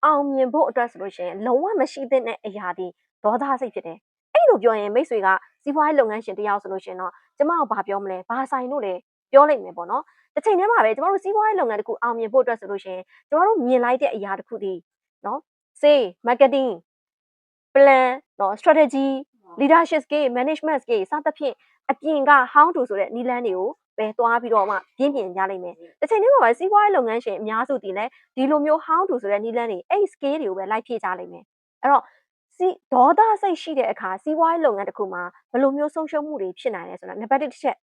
အောင်မြင်ဖို့အတွက်ဆိုလို့ရှိရင်လုံးဝမရှိသင့်တဲ့အရာဒီဒေါသစိတ်ဖြစ်တယ်အဲ့လိုပြောရင်မိတ်ဆွေကစီးပွားရေးလုပ်ငန်းရှင်တယောက်ဆိုလို့ရှိရင်တော့ကျမတို့ဘာပြောမလဲဘာဆိုင်လို့လဲပြောလိုက်မယ်ပေါ့နော်တစ်ချိန်တည်းမှာပဲကျမတို့စီးပွားရေးလုပ်ငန်းတစ်ခုအောင်မြင်ဖို့အတွက်ဆိုလို့ရှိရင်ကျမတို့မြင်လိုက်တဲ့အရာတစ်ခုဒီနော် say marketing plan နော် strategy leadership skill management skill စသဖြင့်အပြင်က how to ဆိုတဲ့နည်းလမ်းတွေကိုပဲသွားပြီးတော့မှပြင်းပြင်းကြလိမ့်မယ်တစ်ချိန်တည်းမှာပဲစီးပွားရေးလုပ်ငန်းရှင်အများစုတည်လဲဒီလိုမျိုး how to ဆိုတဲ့နည်းလမ်းတွေအဲ့ skill တွေကိုပဲလိုက်ဖြည့်ကြလိမ့်မယ်အဲ့တော့ဒေါသစိတ်ရှိတဲ့အခါစီးပွားရေးလုပ်ငန်းတစ်ခုမှာဘယ်လိုမျိုးဆုံးရှုံးမှုတွေဖြစ်နိုင်လဲဆိုတာနံပါတ်1တစ်ချက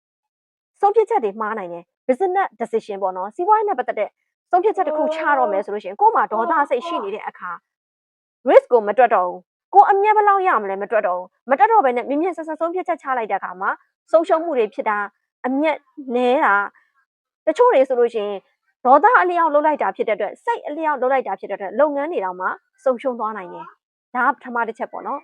်ဆုံးဖြတ်ချက်တွေမှားနိုင်တယ် business decision ပေါ့နော်စီးပွားရေးနဲ့ပတ်သက်တဲ့ဆုံးဖြတ်ချက်တစ်ခုချတော့မယ်ဆိုလို့ရှိရင်ကို့မှာဒေါသစိတ်ရှိနေတဲ့အခါ risk ကိုမတွက်တော့ဘူးကိုအမြတ်ဘယ်လောက်ရမလဲမတွက်တော့ဘူးမတွက်တော့ဘဲနဲ့မြင်မြင်ဆန်ဆန်ဆုံးဖြတ်ချက်ချလိုက်တဲ့အခါမှာဆုံးရှုံးမှုတွေဖြစ်တာအမြတ်နဲတာတချို့တွေဆိုလို့ရှိရင်ဒေါသအလျောက်လှုပ်လိုက်တာဖြစ်တဲ့အတွက်စိတ်အလျောက်လှုပ်လိုက်တာဖြစ်တဲ့အတွက်လုပ်ငန်းတွေတောင်မှဆုံးရှုံးသွားနိုင်တယ်ဒါကပထမတစ်ချက်ပေါ့နော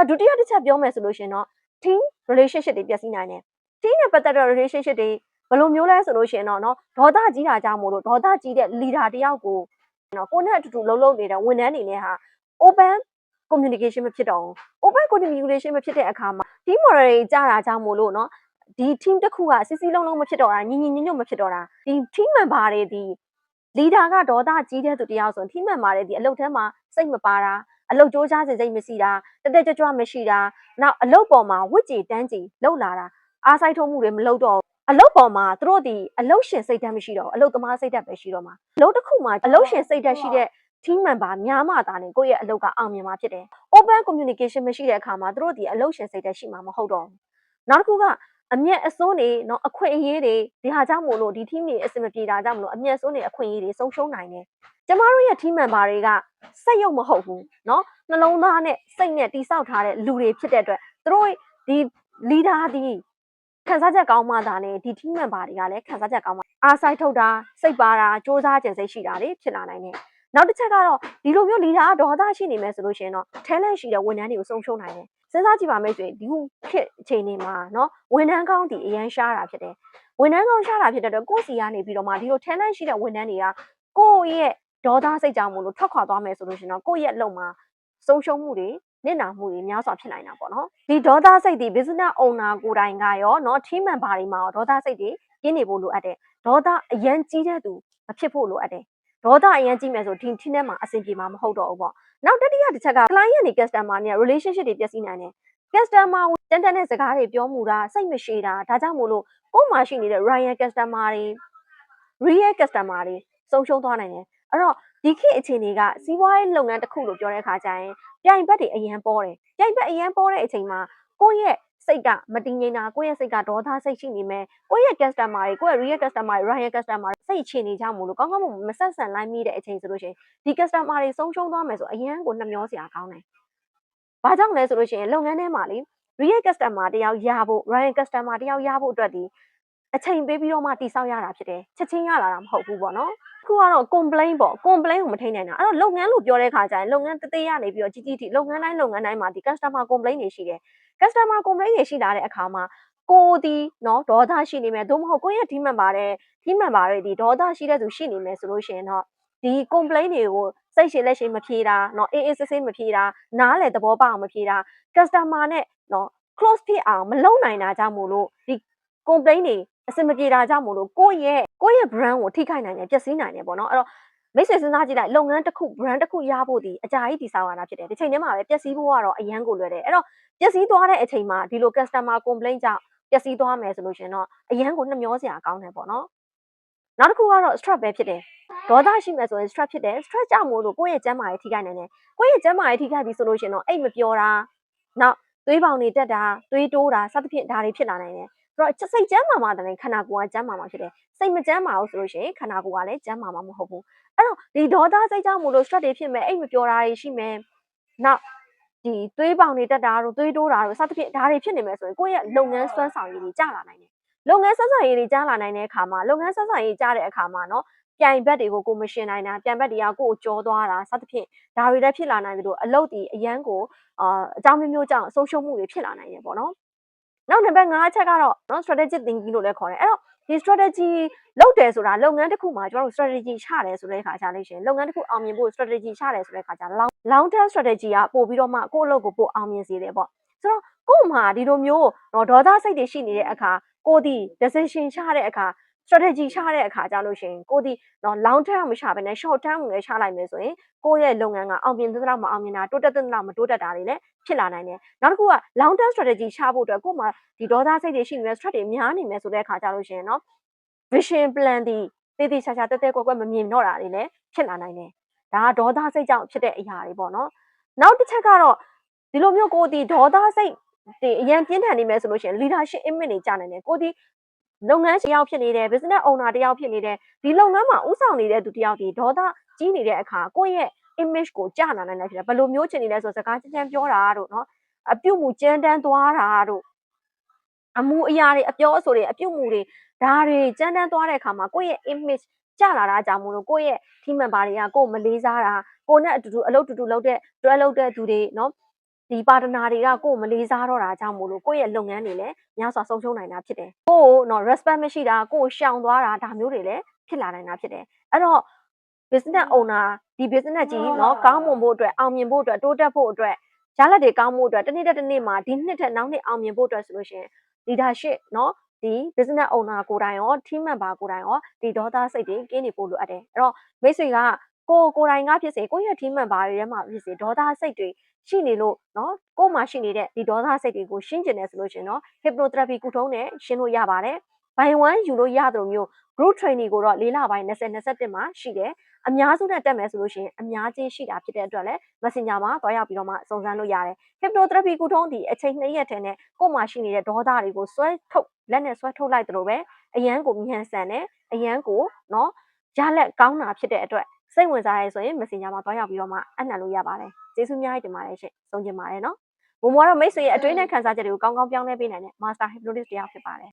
်ဒုတိယတစ်ချက်ပြောမယ်ဆိုလို့ရှိရင်တော့ team relationship တွေပျက်စီးနိုင်တယ် team နဲ့ပတ်သက်တဲ့ relationship တွေဘယ်လိုမျိုးလဲဆိုလို့ရှိရင်တော့နော်ဒေါသကြီးတာကြောင့်မို့လို့ဒေါသကြီးတဲ့ leader တယောက်ကိုနော်ကိုနဲ့အတူတူလှုပ်နေတဲ့ဝန်ထမ်းတွေနဲ့ဟာ open communication မဖြစ်တော့ဘူး open communication မဖြစ်တဲ့အခါမှာ team moral တွေကြားတာကြောင့်မို့လို့နော်ဒီ team တစ်ခုကစစ်စစ်လုံးလုံးမဖြစ်တော့တာညီညီညွတ်ညွတ်မဖြစ်တော့တာဒီ team member တွေဒီ leader ကဒေါသကြီးတဲ့သူတယောက်ဆို team member တွေဒီအလုပ်ထဲမှာစိတ်မပါတာအလုပ်ကြိုးစားစေစိတ်မရှိတာတက်ကြွမရှိတာနောက်အလုပ်ပေါ်မှာဝစ်ကြည်တန်းကြည်လှုပ်လာတာအားဆိုင်ထုံးမှုတွေမလုပ်တော့အလုပ်ပေါ်မှာသူတို့ဒီအလုပ်ရှင်စိတ်ဓာတ်မရှိတော့အလုပ်သမားစိတ်ဓာတ်ပဲရှိတော့မှာအလုပ်တစ်ခုမှာအလုပ်ရှင်စိတ်ဓာတ်ရှိတဲ့ team member များမှသာနေကိုယ့်ရဲ့အလုပ်ကအောင်မြင်မှာဖြစ်တယ် open communication မရှိတဲ့အခါမှာသူတို့ဒီအလုပ်ရှင်စိတ်ဓာတ်ရှိမှာမဟုတ်တော့ဘူးနောက်တစ်ခုကအမျက်အစွန်းတွေเนาะအခွင့်အရေးတွေဒီဟာကြောင့်မို့လို့ဒီ team တွေအဆင်မပြေတာကြောင့်မို့လို့အမျက်အစွန်းတွေအခွင့်အရေးတွေဆုံးရှုံးနိုင်တယ်ကျမတို့ရဲ့ team member တွေကစိတ်ရုပ်မဟုတ်ဘူးเนาะနှလုံးသားနဲ့စိတ်နဲ့တိဆောက်ထားတဲ့လူတွေဖြစ်တဲ့အတွက်သူတို့ဒီ leader ဒီခံစားချက်ကောင်းမှသာလေဒီ team member တွေကလည်းခံစားချက်ကောင်းမှအားစိုက်ထုတ်တာစိတ်ပါတာစ조사ကျင်စိတ်ရှိတာတွေဖြစ်လာနိုင်တယ်နောက်တစ်ချက်ကတော့ဒီလိုမျိုး leader ဒေါသရှိနေမယ်ဆိုလို့ရှိရင်တော့ talent ရှိတဲ့ဝန်ထမ်းတွေကိုဆုံးရှုံးနိုင်တယ်စဉ်းစားကြည့်ပါမိတ်ဆွေဒီခုခေတ်အချိန်တွေမှာเนาะဝန်ထမ်းကောင်းဒီအရန်ရှားတာဖြစ်တယ်ဝန်ထမ်းကောင်းရှားတာဖြစ်တဲ့အတွက်ကိုယ့်စီကနေပြီးတော့မှဒီလို talent ရှိတဲ့ဝန်ထမ်းတွေကကိုယ့်ရဲ့ဒေါသစိတ်ကြောင့်မို့လို့ထွက်ခွာသွားမယ်ဆိုလို့ရှိရင်တော့ကိုယ့်ရဲ့အလုပ်မှာဆုံးရှုံးမှုတွေနစ်နာမှုတွေများစွာဖြစ်နိုင်တာပေါ့နော်ဒီဒေါသစိတ်ဒီ business owner ကိုယ်တိုင်ကရောเนาะ team member တွေမှာရောဒေါသစိတ်တွေကျင်းနေဖို့လိုအပ်တယ်ဒေါသအရန်ကြီးတဲ့သူမဖြစ်ဖို့လိုအပ်တယ်ဒေါသအရင်ကြည့်မယ်ဆိုဒီ team ထဲမှာအဆင်ပြေမှာမဟုတ်တော့ဘူးပေါ့နောက်တတိယတစ်ချက်က client နဲ့ customer နဲ့ relationship တွေပျက်စီးနိုင်တယ် customer ကိုတန်တန်တဲ့စကားတွေပြောမှုတာစိတ်မရှိတာဒါကြောင့်မို့လို့ကိုယ်မှာရှိနေတဲ့ royal customer တွေ real customer တွေဆုံးရှုံးသွားနိုင်တယ်အဲ့တော့ဒီခေတ်အခြေအနေကစီးပွားရေးလုပ်ငန်းတစ်ခုလို့ပြောတဲ့အခါကျရင်ပြိုင်ဘက်တွေအရင်ပေါ်တယ်ပြိုင်ဘက်အရင်ပေါ်တဲ့အချိန်မှာကိုယ့်ရဲ့စိတ်ကမတည်ငြိမ်တာကိုယ့်ရဲ့စိတ်ကဒေါသစိတ်ရှိနေမယ်ကိုယ့်ရဲ့ customer တွေကိုယ့်ရဲ့ real customer တွေ royal customer တွေစိတ်ချနေကြမို့လို့ကောင်းကောင်းမဆက်ဆံလိုက်မိတဲ့အချိန်ဆိုလို့ရှိရင်ဒီ customer တွေဆုံးရှုံးသွားမယ်ဆိုအရင်ကိုနှမျောစရာကောင်းတယ်။ဘာကြောင့်လဲဆိုလို့ရှိရင်လုပ်ငန်းထဲမှာလေ real customer တယောက်ရဖို့ royal customer တယောက်ရဖို့အတွက်ဒီအချိန်ပေးပြီးတော့မှတိဆောက်ရတာဖြစ်တယ်။ချက်ချင်းရလာတာမဟုတ်ဘူးပေါ့နော်။အခုကတော့ complain ပေါ့ complain ကိုမထိန်နိုင်တာအဲ့တော့လုပ်ငန်းလို့ပြောတဲ့ခါကျရင်လုပ်ငန်းတသေးရနေပြီးတော့ကြီးကြီးထိလုပ်ငန်းတိုင်းမှာဒီ customer complain တွေရှိတယ် customer complain တွေရှိလာတဲ့အခါမှာကိုဒီနော်ဒေါသရှိနေမယ်သို့မဟုတ်ကိုယ့်ရဲ့ team member တွေဒီဒေါသရှိတဲ့သူရှိနေမယ်ဆိုလို့ရှိရင်တော့ဒီ complain တွေကိုစိတ်ရှည်လက်ရှည်မဖြေတာနော်အေးအေးဆေးဆေးမဖြေတာနားလေသဘောပေါက်အောင်မဖြေတာ customer နဲ့နော် close ဖြစ်အောင်မလုပ်နိုင်တာကြောင့်မို့လို့ဒီ complain တွေအဆင်မပြေတာကြောင့်မို့လို့ကိုယ့်ရဲ့ brand ကိုထိခိုက်နိုင်တယ်ပျက်စီးနိုင်တယ်ပေါ့နော်အဲ့တော့မိတ်ဆွေစဉ်းစားကြည့်လိုက်လုပ်ငန်းတစ်ခု brand တစ်ခုရဖို့ဒီအကြာကြီးတည်ဆောက်ရတာဖြစ်တယ်ဒီချိန်ထဲမှာပဲပျက်စီးဖို့ကတော့အရန်ကိုလွယ်တယ်အဲ့တော့ပျက်စီးသွားတဲ့အချိန်မှာဒီလို customer complaint ကြောင့်ပျက်စီးသွားမယ်ဆိုလို့ရှင်တော့အရန်ကိုနှမျောစရာကောင်းတယ်ပေါ့နော်နောက်တစ်ခုကတော့ stress ပဲဖြစ်တယ်ဒေါသရှိမယ်ဆိုရင် stress ဖြစ်တယ် stress ကြောင့်မို့လို့ကိုယ့်ရဲ့ကျန်းမာရေးထိခိုက်နိုင်တယ်ကိုယ့်ရဲ့ကျန်းမာရေးထိခိုက်ပြီဆိုလို့ရှင်တော့အိတ်မပျော်တာနောက်သွေးပေါင်တွေတက်တာသွေးတိုးတာစသဖြင့်ဒါတွေဖြစ်လာနိုင်တယ်ဆိုတော့စိတ်ကျန်းမာမှတည်းခန္ဓာကိုယ်ကကျန်းမာမှာဖြစ်တယ်စိတ်မကျန်းမာဘူးဆိုလို့ရှိရင်ခန္ဓာကိုယ်ကလည်းကျန်းမာမှာမဟုတ်ဘူးအဲ့တော့ဒီဒေါသစိတ်ကြောင့်မို့လို့ stress တွေဖြစ်မယ်အိတ်မပျော်တာတွေရှိမယ်နောက်ဒီသွေးပေါင်တွေတက်တာတို့သွေးတိုးတာတို့စသဖြင့်ဒါတွေဖြစ်နေမယ်ဆိုရင်ကိုယ့်ရဲ့လုပ်ငန်းစွမ်းဆောင်ရည်တွေကျလာနိုင်တယ်လုပ်ငန်းစွမ်းဆောင်ရည်တွေကျလာနိုင်တဲ့အခါမှာလုပ်ငန်းစွမ်းဆောင်ရည်ကျတဲ့အခါမှာเนาะပြိုင်ဘက်တွေကိုကိုမရှင်နိုင်တာပြိုင်ဘက်တွေကကိုကိုကြောသွားတာစသဖြင့်ဒါတွေလည်းဖြစ်လာနိုင်တယ်လို့အလုပ်ဒီအရန်ကိုအကြောင်းမျိုးကြောင့်ဆုံးရှုံးမှုတွေဖြစ်လာနိုင်တယ်ပေါ့နော် နောက်နံပါတ်5အချက်ကတော့နော် strategic thinking လို့လည်းခေါ်တယ်အဲ့တော့ဒီ strategy လုပ်တယ်ဆိုတာလုပ်ငန်းတစ်ခုမှာကျွန်တော်တို့ strategy ချတယ်ဆိုတဲ့အခါကျလို့ရှိရင်လုပ်ငန်းတစ်ခုအောင်မြင်ဖို့ strategy ချတယ်ဆိုတဲ့အခါကျ long term strategy ကပို့ပြီးတော့မှကိုယ့်အလုပ်ကိုပို့အောင်မြင်စေတယ်ပေါ့ဆိုတော့ကို့မှာဒီလိုမျိုးတော့ဒေါသစိတ်တွေရှိနေတဲ့အခါကိုဒီ decision ချတဲ့အခါ strategy ချတဲ့အခါကြလို့ရှိရင်ကိုဒီတော့ long term မချဘဲနဲ့ short term ကိုလည်းချလိုက်မယ်ဆိုရင်ကိုယ့်ရဲ့လုပ်ငန်းကအောင်မြင်သလားမအောင်မြင်တာတိုးတက်သလားမတိုးတက်တာတွေလည်းဖြစ်လာနိုင်တယ်နောက်တစ်ခုက long term strategy ချဖို့အတွက်ကို့မှာဒီဒေါသစိတ်တွေရှိနေတယ် stress တွေများနေမယ်ဆိုတဲ့အခါကြလို့ရှိရင်เนาะ vision plan ဒီတေးသေးချာချာတက်တက်ကွက်ကွက်မမြင်တော့တာတွေလည်းဖြစ်လာနိုင်တယ်ဒါကဒေါသစိတ်ကြောင့်ဖြစ်တဲ့အရာတွေပေါ့နော်နောက်တစ်ချက်ကတော့ဒီလိုမျိုးကိုဒီဒေါသစိတ်ဒီအရင်ပြင်းထန်နေမယ်ဆိုလို့ရှိရင် leadership image တွေကြာနိုင်တယ်ကိုဒီလုပ်ငန်းရှင်တယောက်ဖြစ်နေတယ် business owner တယောက်ဖြစ်နေတယ်ဒီလုပ်ငန်းမှာဥဆောင်နေတဲ့သူတယောက်ဒီဒေါသကြီးနေတဲ့အခါကိုယ့်ရဲ့ image ကိုကြာလာနိုင်တယ်ဖြစ်တယ်ဘယ်လိုမျိုးချင်နေလဲဆိုစကားချင်းပြောတာတို့เนาะအပြုတ်မှုကြမ်းတမ်းသွားတာတို့အမှုအရာတွေအပြောအဆိုတွေအပြုတ်မှုတွေဒါတွေကြမ်းတမ်းသွားတဲ့အခါမှာကိုယ့်ရဲ့ image ကျလာတာကြောင့်မို့လို့ကိုယ့်ရဲ့ team member တွေကကိုယ်မလေးစားတာကိုနဲ့အတူတူအလုပ်တူတူလုပ်တဲ့တွဲလုပ်တဲ့သူတွေเนาะဒီပါတနာတွေကကိုယ်မလေးစားတော့တာကြောင့်မို့လို့ကိုယ့်ရဲ့လုပ်ငန်းတွေလည်းများစွာဆုံးရှုံးနိုင်တာဖြစ်တယ်ကိုယ်เนาะ respect မရှိတာကိုယ်ရှောင်သွားတာဒါမျိုးတွေလည်းဖြစ်လာနိုင်တာဖြစ်တယ်အဲ့တော့ business owner ဒီ business ကြီးเนาะကောင်းမွန်ဖို့အတွက်အောင်မြင်ဖို့အတွက်တိုးတက်ဖို့အတွက်ရလဒ်တွေကောင်းဖို့အတွက်တစ်နေ့တစ်နေ့မှာဒီနှစ်ထက်နောက်နှစ်အောင်မြင်ဖို့အတွက်ဆိုလို့ရှိရင် leadership เนาะဒီ business owner ကိုယ်တိုင်ရော team member ကိုယ်တိုင်ရောဒီဒေါသစိတ်တွေကင်းနေဖို့လိုအပ်တယ်အဲ့တော့မိတ်ဆွေကကိုယ်တိုင်ကဖြစ်စေကိုယ့်ရဲ့ team member တွေထဲမှာဖြစ်စေဒေါသစိတ်တွေရှိနေလို့เนาะကိုယ်မှာရှိနေတဲ့ဒီဒေါသစိတ်တွေကိုရှင်းကျင်တယ်ဆိုလို့ရှိရင်เนาะ hypnotherapy ကုထုံးနဲ့ရှင်းလို့ရပါတယ်ဘိုင်1ယူလို့ရသလိုမျိုး group training ကိုတော့၄လပိုင်း2021မှာရှိတယ်အများစုနဲ့တက်မယ်ဆိုလို့ရှိရင်အများကြီးရှိတာဖြစ်တဲ့အတွက်လည်း Messenger မှာတွားရောက်ပြီးတော့မှစုံစမ်းလို့ရတယ် hypnotherapy ကုထုံးဒီအချိန်2ရက်ထဲနဲ့ကိုယ်မှာရှိနေတဲ့ဒေါသတွေကိုဆွဲထုတ်လက်နဲ့ဆွဲထုတ်လိုက်သလိုပဲအရန်ကိုမြန်ဆန်တယ်အရန်ကိုเนาะရလက်ကောင်းတာဖြစ်တဲ့အတွက်စိတ်ဝင်စားရဲဆိုရင် Messenger မှာတွားရောက်ပြီးတော့မှအနံ့လို့ရပါတယ်ကျေးဇူးများတင်ပါတယ်ရှင်ဆုံးကျင်ပါတယ်เนาะဘုံမောတော့မိတ်ဆွေရဲ့အတွေးနဲ့ခံစားချက်တွေကိုကောင်းကောင်းပြောင်းလဲပေးနိုင်တဲ့ Master Hypnotist တယောက်ဖြစ်ပါတယ်